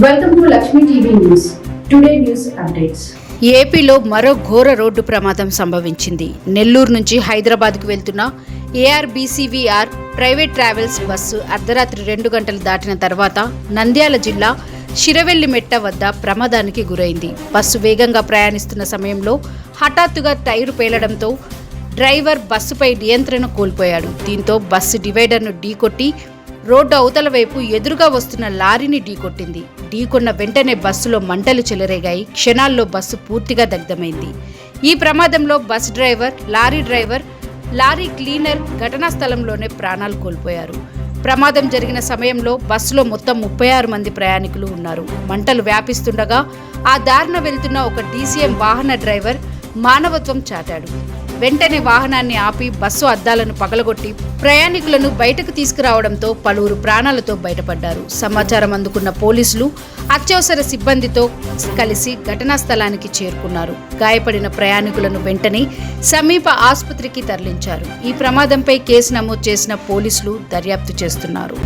Welcome to Lakshmi TV News. Today news updates. ఏపీలో మరో ఘోర రోడ్డు ప్రమాదం సంభవించింది. నెల్లూరు నుంచి హైదరాబాద్కు వెళ్తున్న ARBCVR ప్రైవేట్ ట్రావెల్స్ బస్సు అర్ధరాత్రి 2 గంటలు దాటిన తర్వాత నంద్యాల జిల్లా శిరవెల్లిమెట్ట వద్ద ప్రమాదానికి గురైంది. బస్సు వేగంగా ప్రయాణిస్తున్న సమయంలో హఠాత్తుగా టైరు పేలడంతో డ్రైవర్ బస్సుపై నియంత్రణ కోల్పోయాడు. దీంతో బస్సు డివైడర్ను ఢీకొట్టి రోడ్డు అవతల వైపు ఎదురుగా వస్తున్న లారీని ఢీకొట్టింది. ఢీకొన్న వెంటనే బస్సులో మంటలు చెలరేగాయి. క్షణాల్లో బస్సు పూర్తిగా దగ్ధమైంది. ఈ ప్రమాదంలో బస్ డ్రైవర్, లారీ క్లీనర్ ఘటనా స్థలంలోనే ప్రాణాలు కోల్పోయారు. ప్రమాదం జరిగిన సమయంలో బస్సులో మొత్తం 36 మంది ప్రయాణికులు ఉన్నారు. మంటలు వ్యాపిస్తుండగా ఆ దారిన వెళ్తున్న ఒక DCM వాహన డ్రైవర్ మానవత్వం చాటాడు. వెంటనే వాహనాన్ని ఆపి బస్సు అద్దాలను పగలగొట్టి ప్రయాణికులను బయటకు తీసుకురావడంతో పలువురు ప్రాణాలతో బయటపడ్డారు. సమాచారం అందుకున్న పోలీసులు అత్యవసర సిబ్బందితో కలిసి ఘటనా స్థలానికి చేరుకున్నారు. గాయపడిన ప్రయాణికులను వెంటనే సమీప ఆసుపత్రికి తరలించారు. ఈ ప్రమాదంపై కేసు నమోదు చేసిన పోలీసులు దర్యాప్తు చేస్తున్నారు.